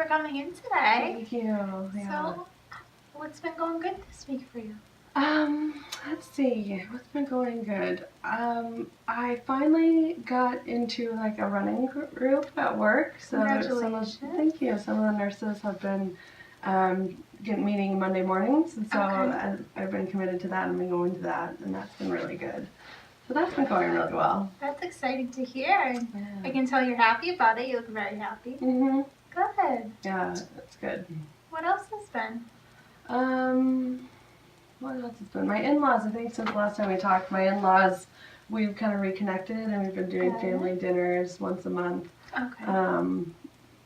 for coming in today. Thank you. Yeah. So, what's been going good this week for you? Let's see. What's been going good? I finally got into like a running group at work. So Congratulations. Thank you. Some of the nurses have been meeting Monday mornings, and so Okay. I've been committed to that and been going to that, and that's been really good. So that's been going really well. That's exciting to hear. Yeah. I can tell you're happy about it. You look very happy. Mhm. Good. Yeah, that's good. What else has been? What else has been? My in-laws, I think since the last time we talked, my in-laws, we've kind of reconnected and we've been doing family dinners once a month. Okay.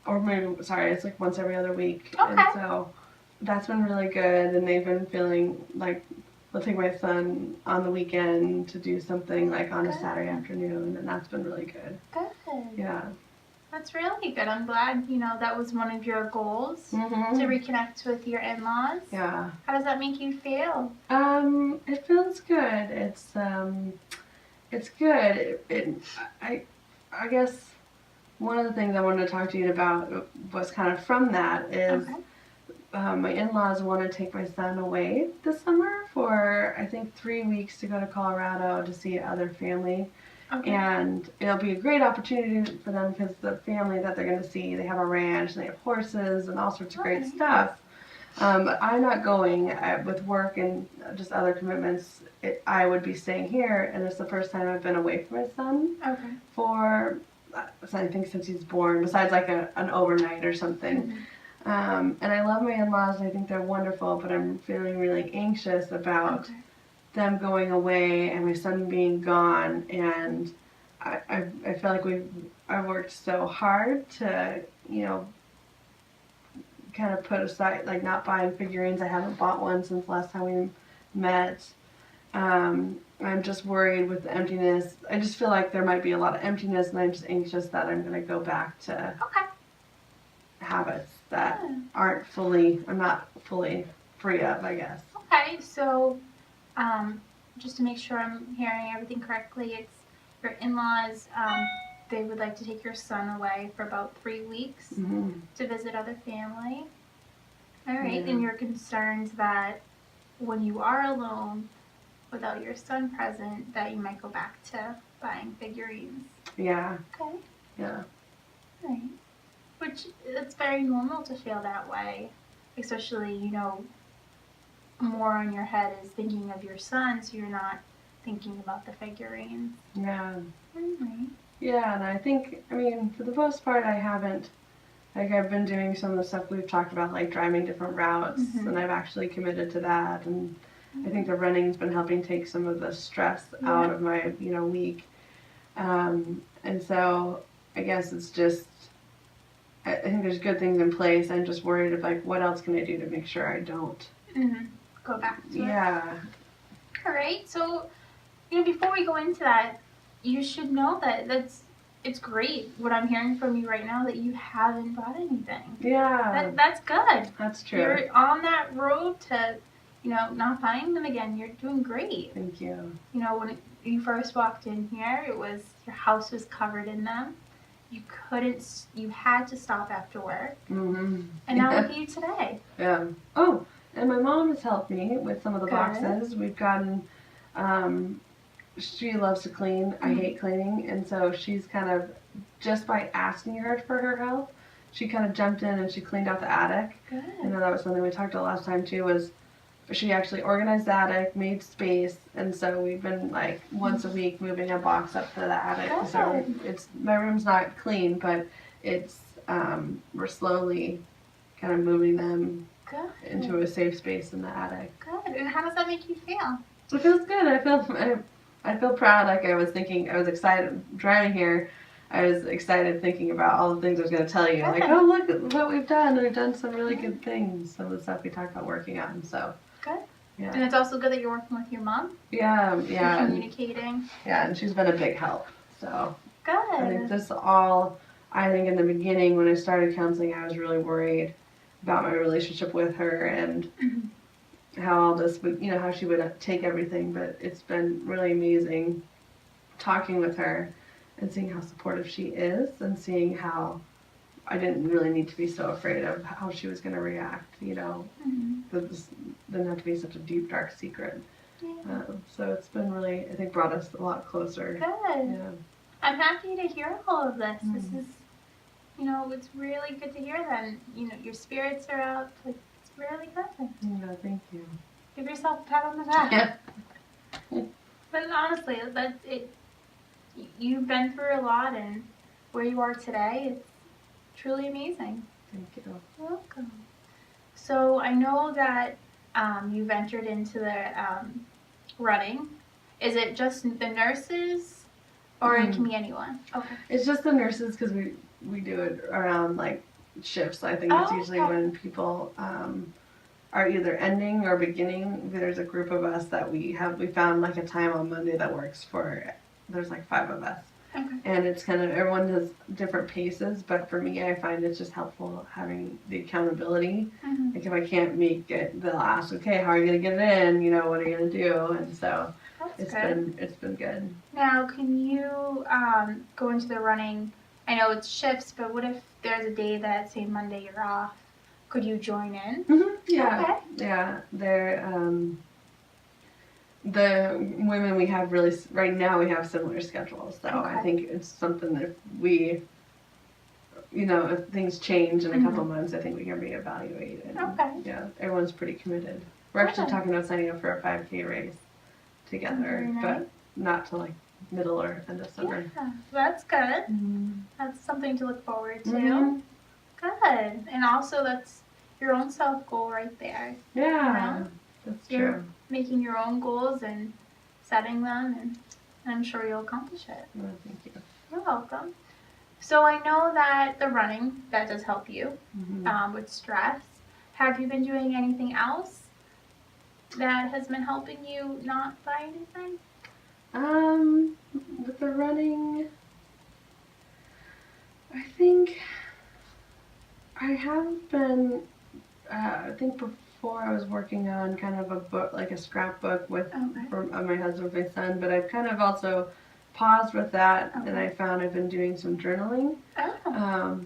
Or maybe, sorry, it's like once every other week. Okay. And so that's been really good, and they've been feeling like we'll take my son on the weekend to do something like on a Saturday afternoon, and that's been really good. Good. Yeah. That's really good. I'm glad, that was one of your goals, to reconnect with your in-laws. Yeah. How does that make you feel? It feels good. It's good. I guess one of the things I wanted to talk to you about was kind of from that is my in-laws want to take my son away this summer for I think 3 weeks to go to Colorado to see other family. Okay. And it'll be a great opportunity for them because the family that they're going to see, they have a ranch and they have horses and all sorts of great stuff. But I'm not going with work and just other commitments. I would be staying here, and it's the first time I've been away from my son for I think since he's born, besides like an overnight or something. And I love my in-laws, and I think they're wonderful, but I'm feeling really anxious about them going away and my son being gone, and I feel like I've worked so hard to, kind of put aside, like not buying figurines. I haven't bought one since last time we met. I'm just worried with the emptiness. I just feel like there might be a lot of emptiness, and I'm just anxious that I'm going to go back to habits that I'm not fully free of, I guess. Okay, so just to make sure I'm hearing everything correctly, it's your in-laws, they would like to take your son away for about 3 weeks to visit other family. All right, and you're concerned that when you are alone without your son present, that you might go back to buying figurines. Yeah. Okay. Yeah. All right. Which, it's very normal to feel that way, especially, more on your head is thinking of your son, so you're not thinking about the figurines. Yeah. Right. Yeah, and I think, for the most part, I haven't, I've been doing some of the stuff we've talked about, like driving different routes, and I've actually committed to that, and I think the running's been helping take some of the stress out of my, week. And so I guess it's just, I think there's good things in place. I'm just worried of like, what else can I do to make sure I don't go back to it. Yeah. All right. So, before we go into that, you should know that it's great what I'm hearing from you right now that you haven't bought anything. Yeah. That's good. That's true. You're on that road to, not buying them again. You're doing great. Thank you. When you first walked in here, your house was covered in them. You had to stop after work. And now we're here today. Yeah. Oh, and my mom has helped me with some of the boxes. We've gotten, she loves to clean. I hate cleaning. And so she's kind of, just by asking her for her help, she kind of jumped in and she cleaned out the attic. Good. I know that was something we talked about last time too, was she actually organized the attic, made space, and so we've been like once a week moving a box up to the attic. Good. So my room's not clean, but it's we're slowly kind of moving them into a safe space in the attic. Good. And how does that make you feel? It feels good. I feel proud. Like I was excited driving here. I was excited thinking about all the things I was going to tell you. Like, oh, look at what we've done. We've done some really good things. Some of the stuff we talked about working on. So. Good. Yeah. And it's also good that you're working with your mom. Yeah. And communicating. Yeah, and she's been a big help. So. Good. I think in the beginning when I started counseling, I was really worried about my relationship with her and how all this would, how she would take everything. But it's been really amazing talking with her and seeing how supportive she is and seeing how I didn't really need to be so afraid of how she was going to react, you know. This didn't have to be such a deep, dark secret. Yeah. So it's been really, I think, brought us a lot closer. Good. Yeah. I'm happy to hear all of this. This is, you know, it's really good to hear that. And, you know, your spirits are up. Like, it's really good. Yeah, thank you. Give yourself a pat on the back. Yeah. But honestly, that's it. You've been through a lot, and where you are today, it's truly amazing. Thank you. You're welcome. So I know that you ventured into the running. Is it just the nurses, or it can be anyone? Okay. It's just the nurses because we do it around like shifts. I think it's usually when people are either ending or beginning. There's a group of us that we found like a time on Monday that works for. There's like 5 of us. Okay. And it's kind of, everyone has different paces, but for me, I find it's just helpful having the accountability. Like if I can't make it, they'll ask, okay, how are you gonna get it in? You know, what are you gonna do? And so it's been good. Now, can you go into the running? I know it's shifts, but what if there's a day that, say, Monday you're off? Could you join in? Yeah. Okay. Yeah. They're the women we have really right now we have similar schedules, so I think it's something that we, you know, if things change in a couple months, I think we can reevaluate it. Okay. Yeah, everyone's pretty committed. We're actually talking about signing up for a 5K race together, but not till like middle or end of summer. Yeah, that's good. That's something to look forward to. Good. And also that's your own self goal right there. Yeah, you know? That's You're true. Making your own goals and setting them, and I'm sure you'll accomplish it. Well, thank you. You're welcome. So I know that the running, that does help you with stress. Have you been doing anything else that has been helping you not find anything? With the running, I think I have been, I think before I was working on kind of a book, like a scrapbook with for my husband and my son, but I've kind of also paused with that, and I found I've been doing some journaling.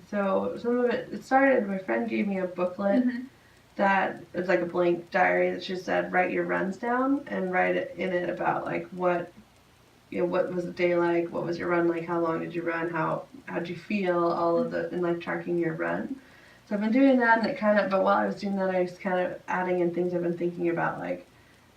So some of it started, my friend gave me a booklet that is like a blank diary that she said, write your runs down and write it in it about like what, you know, what was the day like, what was your run like, how long did you run, how'd you feel, all of the, and like tracking your run. So I've been doing that, and it kind of, but while I was doing that, I was kind of adding in things I've been thinking about, like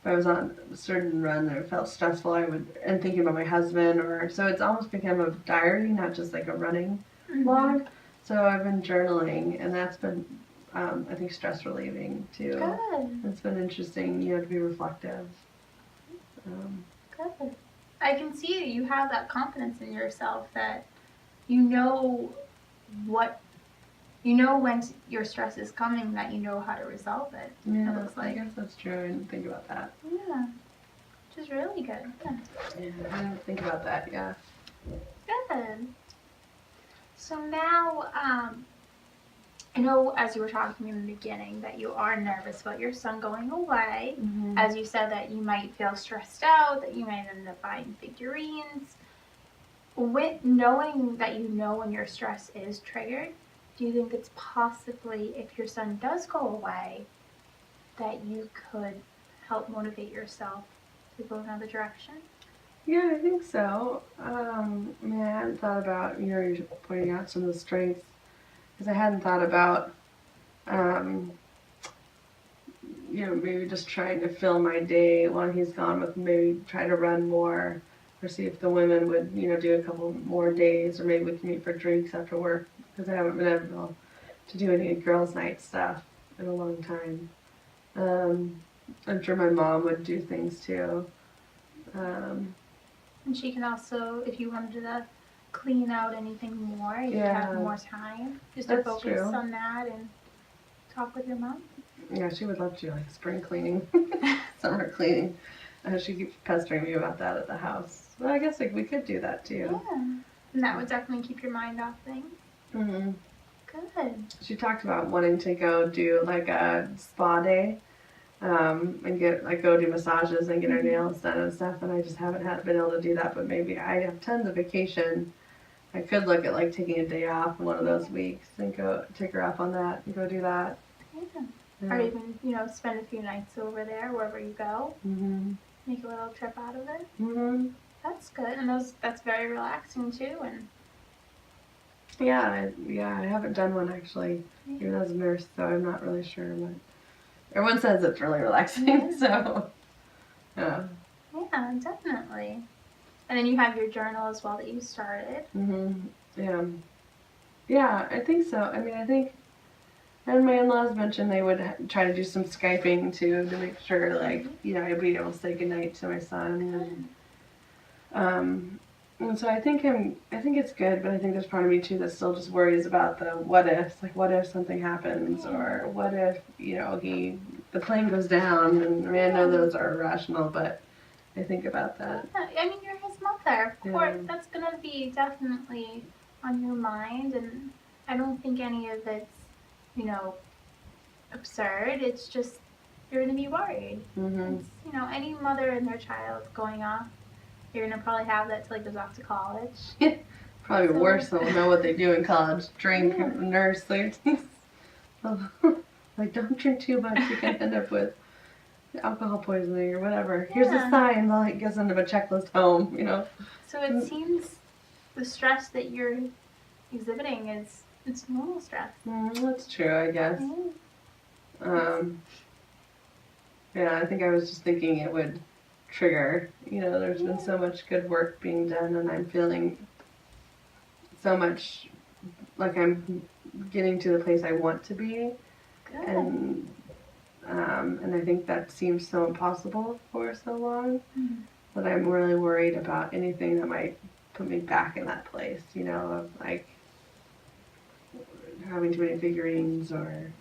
if I was on a certain run that felt stressful, and thinking about my husband, or, so it's almost become a diary, not just like a running log. So I've been journaling, and that's been, I think, stress relieving too. Good. It's been interesting, you know, to be reflective. Good. I can see that you have that confidence in yourself that you know when your stress is coming, that you know how to resolve it. Yeah, it looks like. I guess that's true. I didn't think about that. Yeah, which is really good. Yeah, I didn't think about that. Yeah. Good. So now, I know as you were talking in the beginning that you are nervous about your son going away. As you said that you might feel stressed out, that you might end up buying figurines. With knowing that you know when your stress is triggered, do you think it's possibly, if your son does go away, that you could help motivate yourself to go another direction? Yeah, I think so. I mean, I hadn't thought about, you know, you're pointing out some of the strengths, because I hadn't thought about, you know, maybe just trying to fill my day while he's gone with maybe try to run more, or see if the women would, you know, do a couple more days, or maybe we can meet for drinks after work, because I haven't been able to do any girls' night stuff in a long time. I'm sure my mom would do things too. And she can also, if you wanted to clean out anything more, you could have more time just to focus on that and talk with your mom. Yeah, she would love to do like spring cleaning, summer cleaning. She keeps pestering me about that at the house. Well, I guess like we could do that too. Yeah, and that would definitely keep your mind off things. Good. She talked about wanting to go do like a spa day, and go do massages and get her nails done and stuff. And I just haven't been able to do that. But maybe I have tons of vacation. I could look at like taking a day off one of those weeks and go take her up on that and go do that. Yeah. Yeah. Or even, spend a few nights over there wherever you go. Mm-hmm. Make a little trip out of it. Mm-hmm. That's good, and that's very relaxing too. And Yeah, I haven't done one actually, even as a nurse, so I'm not really sure. But everyone says it's really relaxing, Yeah. so yeah. Yeah, definitely. And then you have your journal as well that you started. Yeah. Yeah, I think so. I mean, I think, and my in-laws mentioned they would try to do some Skyping too to make sure, like, I'd be able to say goodnight to my son, and so I think it's good, but I think there's part of me too that still just worries about the what ifs, like what if something happens, or what if the plane goes down, and I mean I know those are irrational, but I think about that. Yeah, I mean, you're his mother. Of course, that's gonna be definitely on your mind, and I don't think any of it's, absurd. It's just you're gonna be worried. Mm-hmm. It's, any mother and their child going off. You're gonna probably have that till he goes off to college. Probably worse. They'll know what they do in college. Drink, nurse, like don't drink too much. You can end up with alcohol poisoning or whatever. Here's a sign. They'll get send them a checklist home. So it seems the stress that you're exhibiting it's normal stress. That's true, I guess. Yeah, I think I was just thinking it would trigger. There's been so much good work being done, and I'm feeling so much like I'm getting to the place I want to be. Good. And I think that seems so impossible for so long that I'm really worried about anything that might put me back in that place, of like having too many figurines or,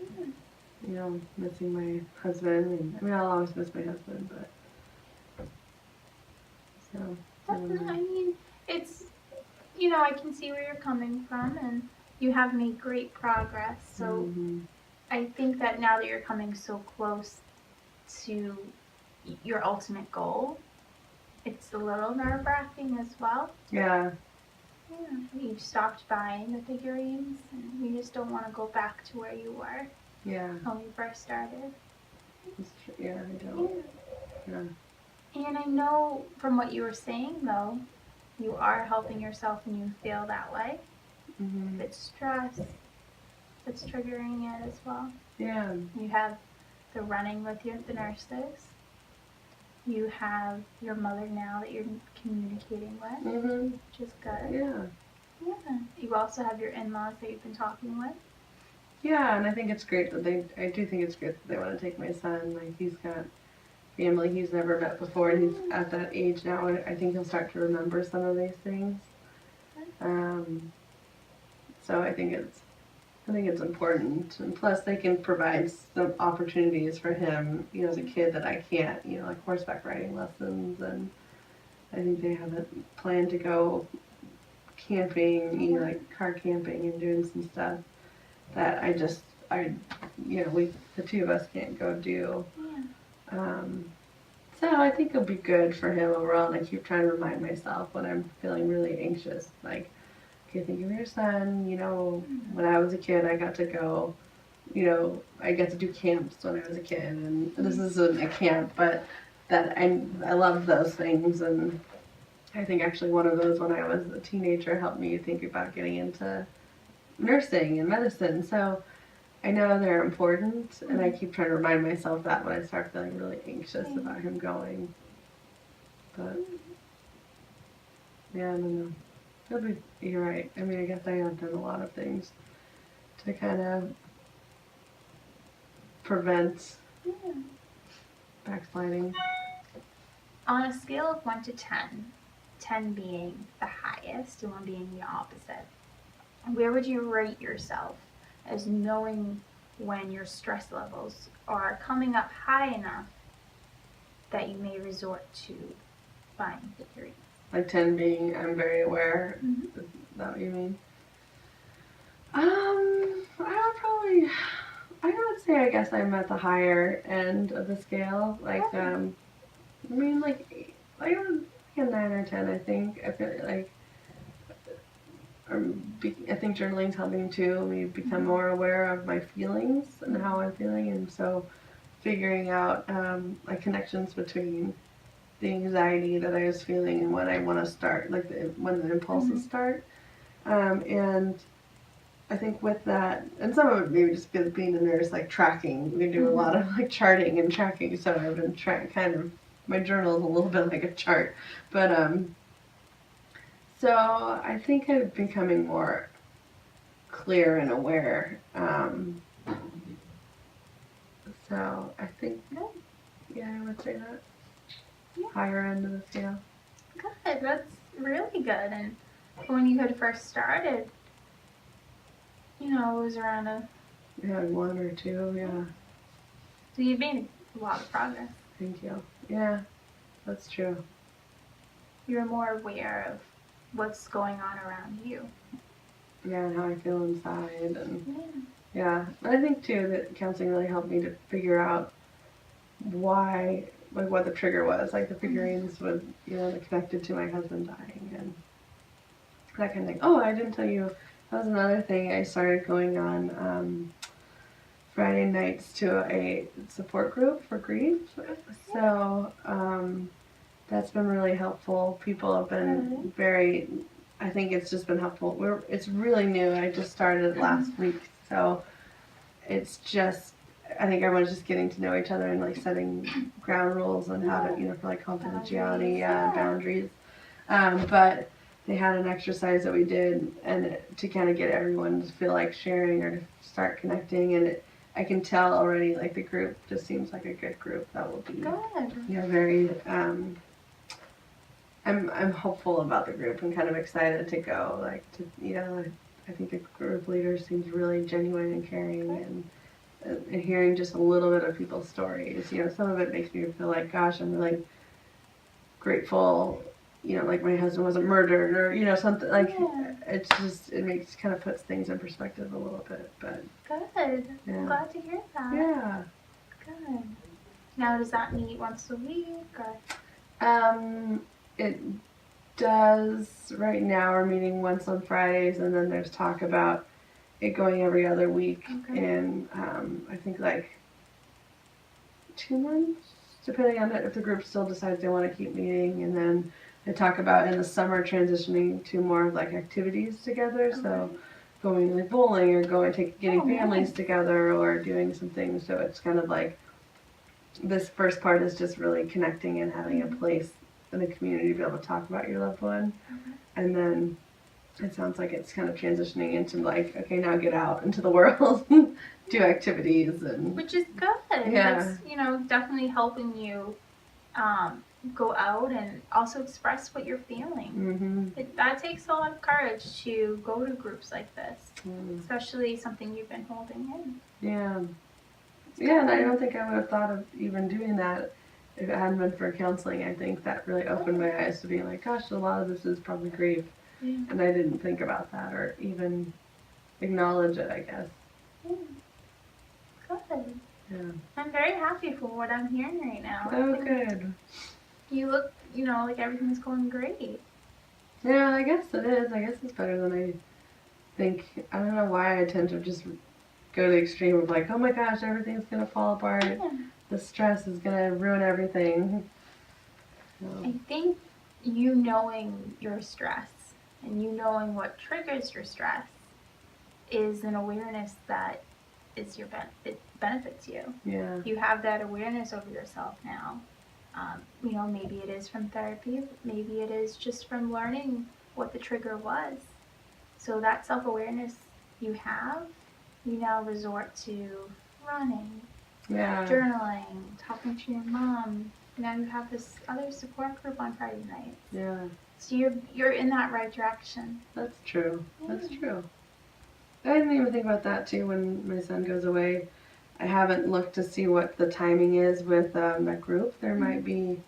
missing my husband. And, I mean, I'll always miss my husband, but so. I mean, it's, I can see where you're coming from, and you have made great progress. So I think that now that you're coming so close to your ultimate goal, it's a little nerve-wracking as well. Yeah. Yeah. You've stopped buying the figurines, and you just don't want to go back to where you were. Yeah. When we first started. Yeah, I don't. Yeah. And I know from what you were saying, though, you are helping yourself and you feel that way. Mm-hmm. It's stress that's triggering it as well. Yeah. You have the running with the nurses. You have your mother now that you're communicating with, which is good. Yeah. Yeah. You also have your in-laws that you've been talking with. Yeah, and I think it's great that I do think it's great that they want to take my son. Like, he's got family he's never met before, and he's at that age now. I think he'll start to remember some of these things. So I think it's important, and plus they can provide some opportunities for him, as a kid that I can't, like horseback riding lessons, and I think they have a plan to go camping, like car camping and doing some stuff that the two of us can't go do. Yeah. So I think it'll be good for him overall, and I keep trying to remind myself when I'm feeling really anxious, like, okay, think of your son, when I was a kid, I got to go, I got to do camps when I was a kid, and this isn't a camp, but that I love those things, and I think actually one of those when I was a teenager helped me think about getting into nursing and medicine. So I know they're important, and I keep trying to remind myself that when I start feeling really anxious about him going. But yeah, I don't know. You're right. I mean, I guess I have done a lot of things to kind of prevent backsliding. On a scale of 1 to 10, 10 being the highest and 1 being the opposite, where would you rate yourself as knowing when your stress levels are coming up high enough that you may resort to buying figurines? Like 10 being I'm very aware. Mm-hmm. Is that what you mean? I would say I guess I'm at the higher end of the scale. Like, I mean, like a 9 or 10, I think. I feel like I think journaling's helping too. Me become more aware of my feelings and how I'm feeling, and so figuring out like connections between the anxiety that I was feeling and when I want to start, like when the impulses start. And I think with that, and some of it maybe just being a nurse, like tracking. We do a lot of like charting and tracking, so I've been kind of, my journal is a little bit like a chart. But so I think I'm becoming more clear and aware. So I think, yeah, I would say that. Yeah. Higher end of the scale. Good. That's really good. And when you had first started, it was around Yeah, 1 or 2, yeah. So you've made a lot of progress. Thank you. Yeah, that's true. You're more aware of what's going on around you. Yeah, and how I feel inside, and yeah. I think too that counseling really helped me to figure out why, like what the trigger was, like the figurines would, connected to my husband dying and that kind of thing. Oh, I didn't tell you, that was another thing. I started going on Friday nights to a support group for grief. So that's been really helpful. People have been very, I think it's just been helpful. It's really new. I just started last week. So it's just, I think everyone's just getting to know each other and like setting ground rules on how to, for like confidentiality, boundaries. But they had an exercise that we did and to kind of get everyone to feel like sharing or to start connecting, and I can tell already like the group just seems like a good group that will be good. Very I'm hopeful about the group and kind of excited to go, like to I think the group leader seems really genuine and caring, and hearing just a little bit of people's stories, some of it makes me feel like, gosh, I'm really grateful, like my husband wasn't murdered or, something like, it's just, kind of puts things in perspective a little bit, but. Good. Yeah. I'm glad to hear that. Yeah. Good. Now, does that meet once a week or? It does. Right now we're meeting once on Fridays, and then there's talk about it going every other week in, I think like 2 months, depending on if the group still decides they want to keep meeting, and then they talk about in the summer transitioning to more like activities together, so going like bowling or getting families together or doing some things, so it's kind of like this first part is just really connecting and having a place in the community to be able to talk about your loved one, and then it sounds like it's kind of transitioning into like, okay, now get out into the world, do activities, and which is good. Yeah. It's definitely helping you go out and also express what you're feeling. That takes a lot of courage to go to groups like this, especially something you've been holding in. Yeah. Yeah, and I don't think I would have thought of even doing that if it hadn't been for counseling. I think that really opened my eyes to being like, gosh, a lot of this is probably grief. Yeah. And I didn't think about that or even acknowledge it, I guess. Good. Yeah. I'm very happy for what I'm hearing right now. Oh, good. You look, like everything's going great. Yeah, I guess it is. I guess it's better than I think. I don't know why I tend to just go to the extreme of like, oh my gosh, everything's going to fall apart. Yeah. The stress is going to ruin everything. So. I think you knowing your stress and you knowing what triggers your stress is an awareness that is it benefits you. Yeah. You have that awareness over yourself now. Maybe it is from therapy, maybe it is just from learning what the trigger was. So that self-awareness you have, you now resort to running, journaling, talking to your mom. Now you have this other support group on Friday nights. Yeah. So you're in that right direction. That's true. Yeah. That's true. I didn't even think about that too when my son goes away. I haven't looked to see what the timing is with that group. There might be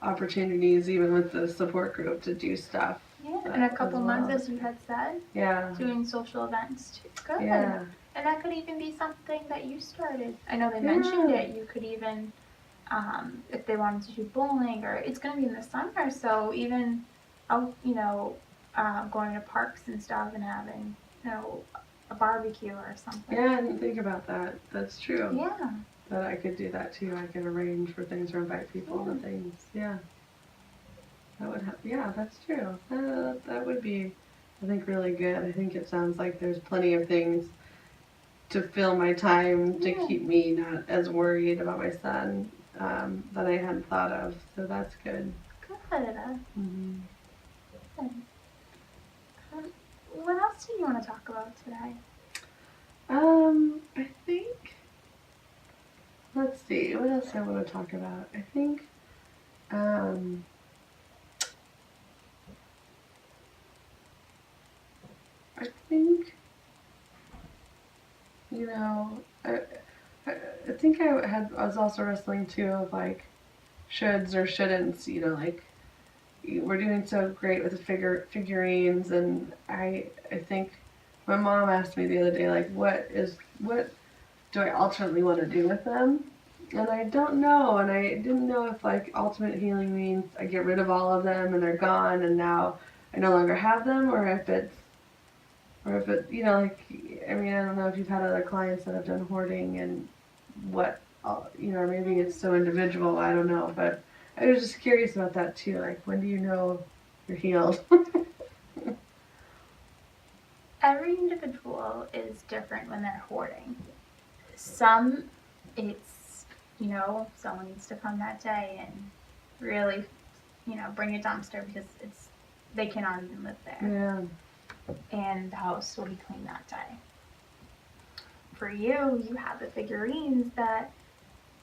opportunities even with the support group to do stuff. Yeah, in a couple months, as you had said. Yeah. Doing social events too. Good. Yeah. And that could even be something that you started. I know they mentioned it. You could even, if they wanted to do bowling, or it's going to be in the summer, so even, going to parks and stuff and having, a barbecue or something. Yeah, I didn't think about that. That's true. Yeah. That I could do that too. I could arrange for things or invite people to things. Yeah. That would yeah, that's true. That would be, I think, really good. I think it sounds like there's plenty of things to fill my time to keep me not as worried about my son that I hadn't thought of. So that's good. Good. Mm-hmm. Good. What else do you want to talk about today? I think, let's see, what else I want to talk about? Um, I think, you know, I think I was also wrestling too of like shoulds or shouldn'ts, like we're doing so great with the figurines, and I think my mom asked me the other day, like, what do I ultimately want to do with them? And I don't know, and I didn't know if like ultimate healing means I get rid of all of them and they're gone and now I no longer have them, or if it, like, I mean, I don't know if you've had other clients that have done hoarding and maybe it's so individual, I don't know, but I was just curious about that too, like, when do you know you're healed? Every individual is different when they're hoarding. Some, it's, someone needs to come that day and really, bring a dumpster because they cannot even live there. Yeah. And the house will be clean that day. For you, you have the figurines that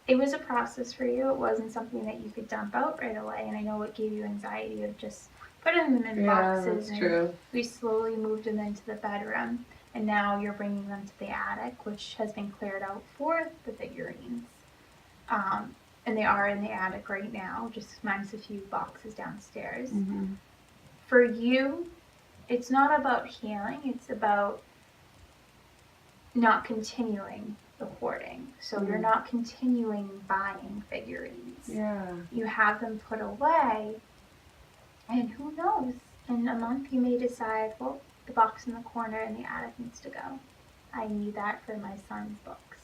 it was a process for you. It wasn't something that you could dump out right away. And I know it gave you anxiety of just putting them in boxes. That's true. We slowly moved them into the bedroom. And now you're bringing them to the attic, which has been cleared out for the figurines. And they are in the attic right now, just minus a few boxes downstairs. Mm-hmm. For you, it's not about healing. It's about not continuing the hoarding. So you're not continuing buying figurines. Yeah. You have them put away, and who knows? In a month you may decide, well, the box in the corner in the attic needs to go. I need that for my son's books.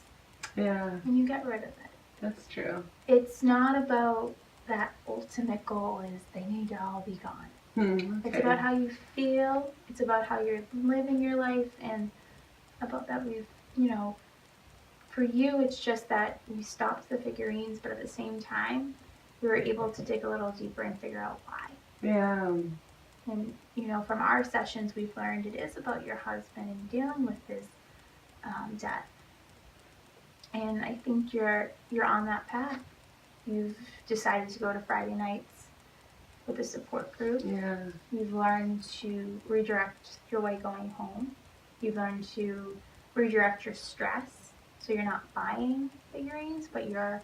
Yeah. And you get rid of it. That's true. It's not about that ultimate goal is they need to all be gone. Okay. It's about how you feel. It's about how you're living your life, and about that for you, it's just that you stopped the figurines, but at the same time, we were able to dig a little deeper and figure out why. Yeah. And, from our sessions, we've learned it is about your husband and dealing with his death. And I think you're on that path. You've decided to go to Friday nights with a support group. Yeah. You've learned to redirect your way going home. You've learned to redirect your stress, so you're not buying figurines, but you're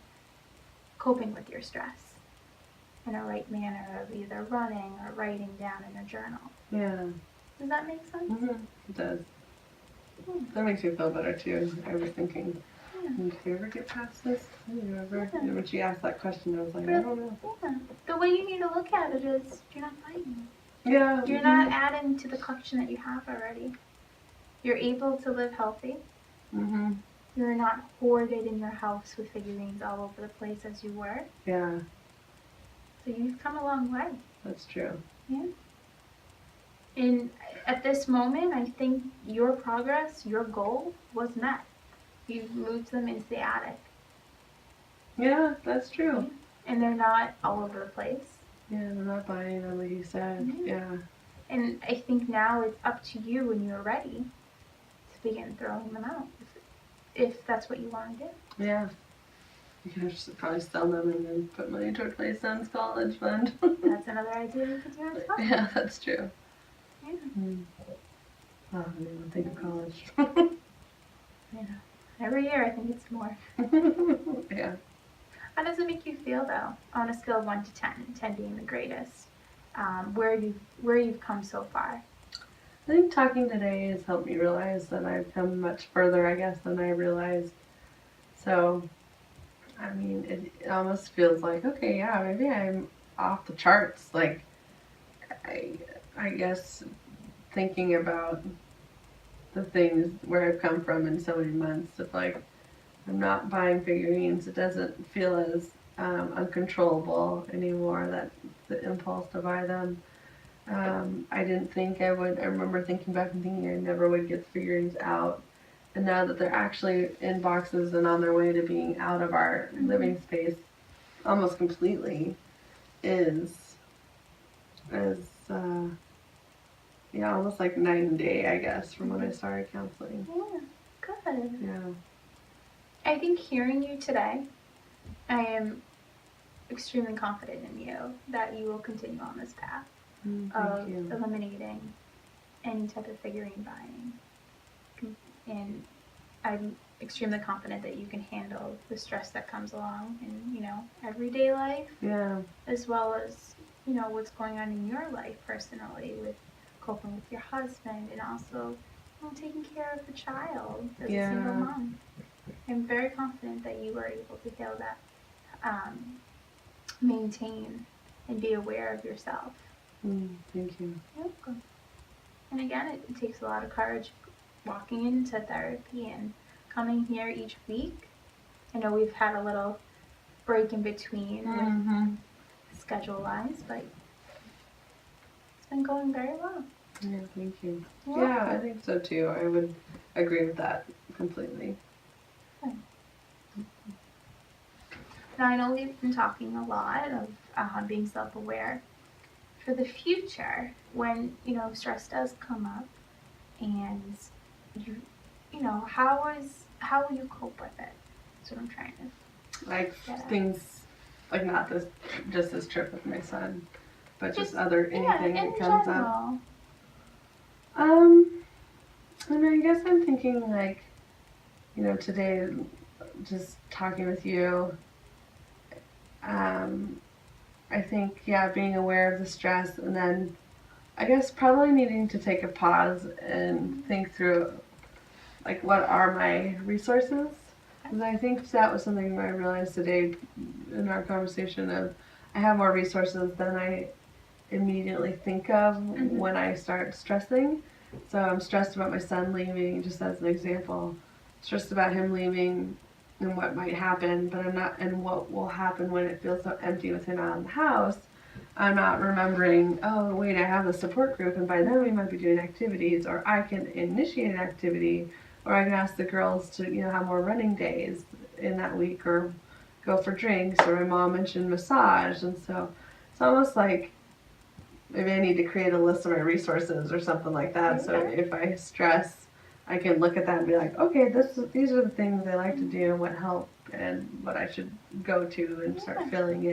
coping with your stress in a right manner of either running or writing down in a journal. Yeah. Does that make sense? Mm-hmm. It does. That makes me feel better too. I was thinking, do you ever get past this? When she asked that question, I was like, I don't know. Yeah. The way you need to look at it is you're not buying it. Yeah. You're not adding to the collection that you have already. You're able to live healthy. Mm-hmm. You're not hoarded in your house with figurines all over the place as you were. Yeah. So you've come a long way. That's true. Yeah. And at this moment, I think your progress, your goal was met. You've moved them into the attic. Yeah, that's true. And they're not all over the place. Yeah, they're not buying them, like you said. Mm-hmm. Yeah. And I think now it's up to you when you're ready to begin throwing them out, if that's what you want to do. Yeah. You can just probably sell them and then put money toward my son's college fund. That's another idea you could do as well. Yeah, that's true. Yeah. Oh, I didn't even think of college. Yeah. Every year I think it's more. Yeah. How does it make you feel though, on a scale of 1 to 10, 10 being the greatest, where you've come so far? I think talking today has helped me realize that I've come much further, I guess, than I realized. So, I mean, it almost feels like, okay, yeah, maybe I'm off the charts. Like, I guess thinking about the things where I've come from in so many months, if like I'm not buying figurines, it doesn't feel as uncontrollable anymore. That the impulse to buy them. I didn't think I would. I remember thinking back and thinking I never would get the figurines out. And now that they're actually in boxes and on their way to being out of our living space almost completely, is yeah, almost like night and day, I guess, from when I started counseling. Yeah, good. Yeah. I think hearing you today, I am extremely confident in you that you will continue on this path of eliminating any type of figurine buying. And I'm extremely confident that you can handle the stress that comes along in, everyday life. Yeah. As well as, what's going on in your life personally with coping with your husband and also taking care of the child as a single mom. I'm very confident that you are able to heal that, maintain, and be aware of yourself. Thank you. You're welcome. And again, it takes a lot of courage walking into therapy and coming here each week. I know we've had a little break in between with schedule-wise, but it's been going very well. Yeah, thank you. Yeah, I think so too. I would agree with that completely. Okay. Now, I know we've been talking a lot of being self-aware. For the future, when, stress does come up and how will you cope with it? That's what I'm trying to like things like not just this trip with my son, but just other anything that comes up. I mean, I guess I'm thinking like, today, just talking with you, I think, being aware of the stress, and then I guess probably needing to take a pause and think through, like, what are my resources? Because I think that was something I realized today in our conversation of I have more resources than I immediately think of when I start stressing. So I'm stressed about my son leaving, just as an example. Stressed about him leaving and what might happen, but I'm not, and what will happen when it feels so empty with him out of the house. I'm not remembering, oh, wait, I have a support group, and by then we might be doing activities, or I can initiate an activity, or I can ask the girls to, have more running days in that week, or go for drinks, or my mom mentioned massage, and so it's almost like maybe I need to create a list of my resources or something like that, so if I stress, I can look at that and be like, okay, these are the things I like to do and what help and what I should go to and start filling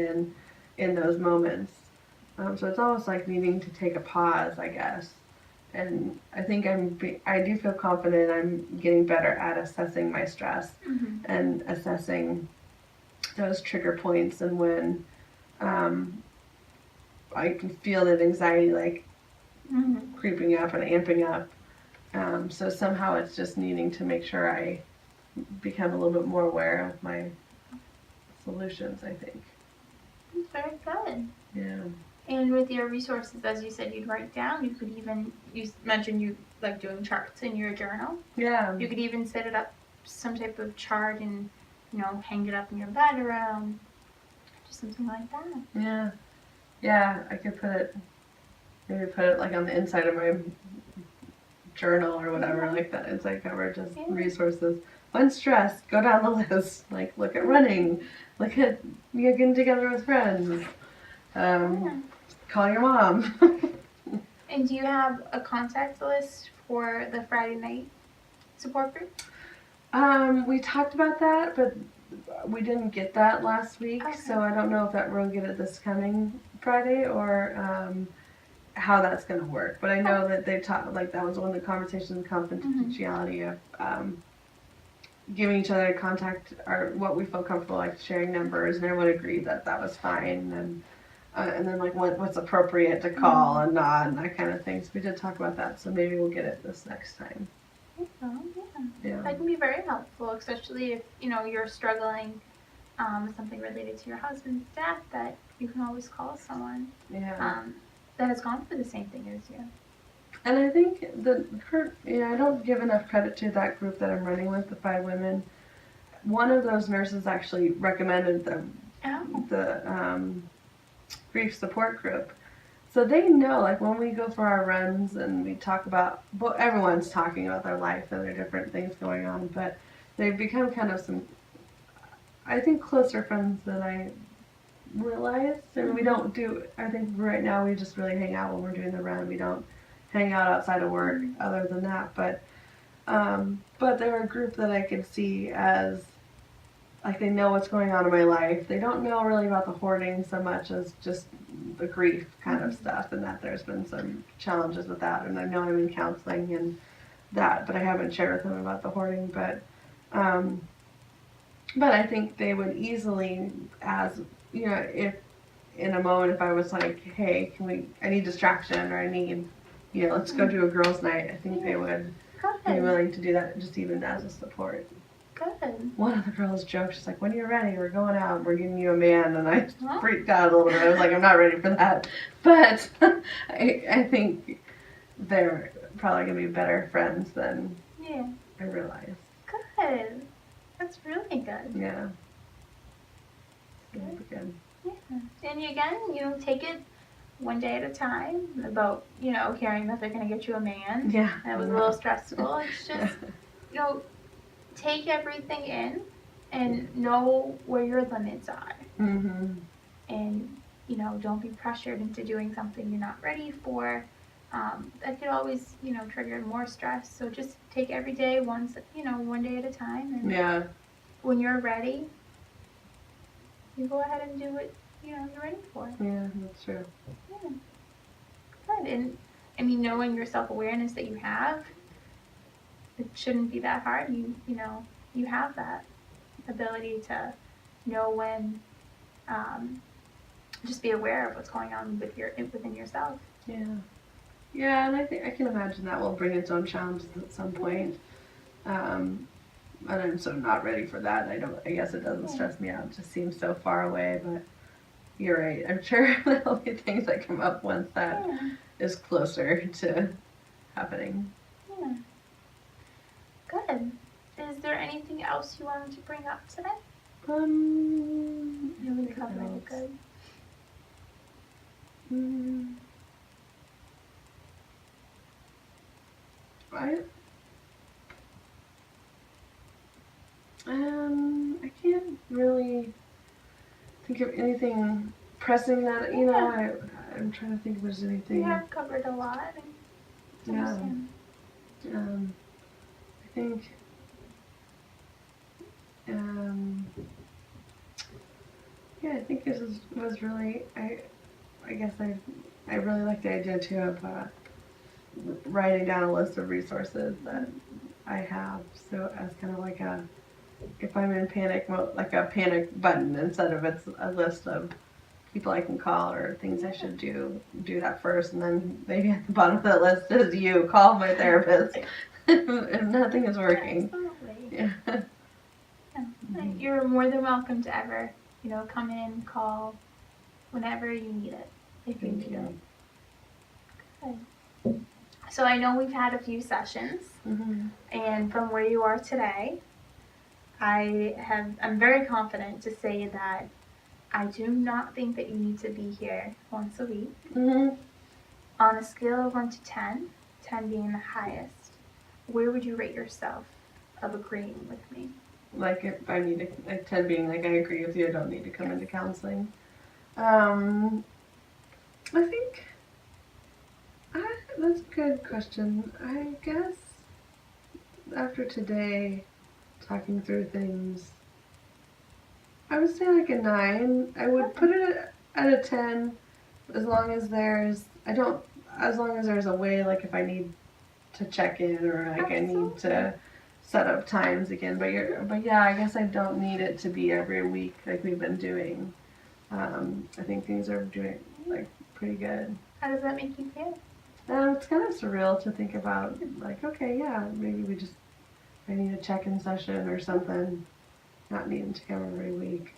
in those moments. So it's almost like needing to take a pause, I guess. And I think I do feel confident I'm getting better at assessing my stress and assessing those trigger points and when I can feel that anxiety like creeping up and amping up. So somehow it's just needing to make sure I become a little bit more aware of my solutions, I think. Very good. Yeah. And with your resources, as you said, you'd write down. You mentioned you like doing charts in your journal. Yeah. You could even set it up some type of chart and, hang it up in your bedroom. Just something like that. Yeah. Yeah, I could maybe put it like on the inside of my journal or whatever, like that inside cover, just resources. When stressed, go down the list. Like, look at running, look at getting together with friends, call your mom. And do you have a contact list for the Friday night support group? We talked about that, but we didn't get that last week, so I don't know if that we'll get it this coming Friday or how that's going to work. But I know that they talked, like that was one of the conversations, confidentiality of giving each other contact or what we felt comfortable like sharing numbers, and everyone agreed that that was fine, and then like what's appropriate to call and not, and that kind of thing. So we did talk about that, so maybe we'll get it this next time. Yeah. That can be very helpful, especially if you're struggling with something related to your husband's death, that you can always call someone. Yeah. that has gone through the same thing as you. And I think I don't give enough credit to that group that I'm running with, the 5 women. One of those nurses actually recommended the grief support group. So they know, like, when we go for our runs and we talk about, well, everyone's talking about their life and their different things going on, but they've become kind of some, I think, closer friends than I realized. And we don't do, I think right now we just really hang out when we're doing the run. We don't hang out outside of work other than that. But they're a group that I could see as, like, they know what's going on in my life. They don't know really about the hoarding so much as just the grief kind of stuff, and that there's been some challenges with that. And I know I'm in counseling and that, but I haven't shared with them about the hoarding. But I think they would easily, as you know, if in a moment if I was like, hey, I need distraction, or I need, let's go do a girls' night, I think they would be willing to do that, just even as a support. Good. One of the girls joked, she's like, when you're ready, we're going out, we're giving you a man, and I freaked out a little bit. I was like, I'm not ready for that. But I think they're probably going to be better friends than I realized. Good. That's really good. Yeah. Good. Yeah. And again, take it one day at a time about, hearing that they're going to get you a man. Yeah. That was a little stressful. It's just, take everything in and know where your limits are. Mm-hmm. And, don't be pressured into doing something you're not ready for. That could always, trigger more stress. So just take every day one day at a time. And when you're ready, you go ahead and do what, you're ready for. Yeah, that's true. Yeah. Good. And, knowing your self-awareness that you have, it shouldn't be that hard. You have that ability to know when, just be aware of what's going on within yourself. Yeah. Yeah, and I think I can imagine that will bring its own challenges at some point. And I'm so not ready for that. I guess it doesn't stress me out. It just seems so far away, but you're right. I'm sure there'll be things that come up once that is closer to happening. Yeah. Good. Is there anything else you wanted to bring up today? We covered it good. I can't really think of anything pressing that, I'm trying to think if there's anything. We have covered a lot. Yeah. I think, I think this was really, I guess I really like the idea too of writing down a list of resources that I have, so as kind of like if I'm in panic mode, like a panic button, instead of it's a list of people I can call or things I should do that first, and then maybe at the bottom of that list is call my therapist if nothing is working. Absolutely. Yeah. You're more than welcome to ever, come in, call, whenever you need it, if you need it. Good. So I know we've had a few sessions, and from where you are today, I'm very confident to say that I do not think that you need to be here once a week. On a scale of 1 to 10, 10 being the highest, where would you rate yourself of agreeing with me? Like if I need to, like 10 being like I agree with you, I don't need to come into counseling. I think that's a good question. I guess after today, talking through things, I would say like a 9. I would put it at a 10 as long as there's a way, like if I need to check in or like I need to set up times again. But yeah, I guess I don't need it to be every week like we've been doing. I think things are doing like pretty good. How does that make you feel? It's kind of surreal to think about, like, okay, yeah, maybe I need a check-in session or something, not needing to come every week.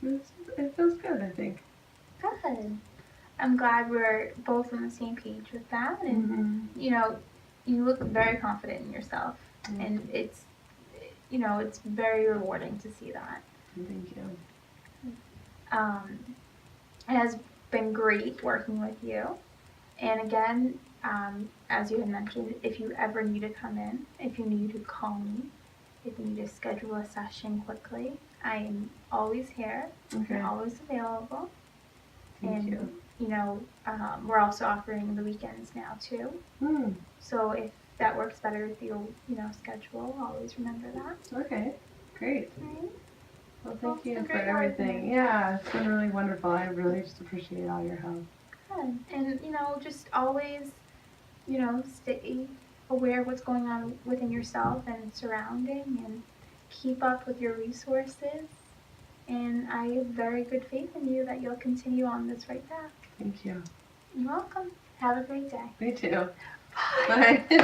Good. It feels good, I think. Good. I'm glad we're both on the same page with that. And, you know, you look very confident in yourself. And it's, you know, it's very rewarding to see that. Thank you. It has been great working with you. And again, as you had mentioned, if you ever need to come in, if you need to call me, if you need to schedule a session quickly, I am always here. Okay. I'm always available. Thank you. You know, we're also offering the weekends now too. So if that works better with your, you know, schedule, always remember that. Okay, great. Right? Well, thank you for great everything. Yeah, it's been really wonderful. I really just appreciate all your help. Good. And, you know, just always, you know, stay aware of what's going on within yourself and surrounding, and keep up with your resources. And I have very good faith in you that you'll continue on this right path. Thank you. You're welcome. Have a great day. Me too. Bye. Bye.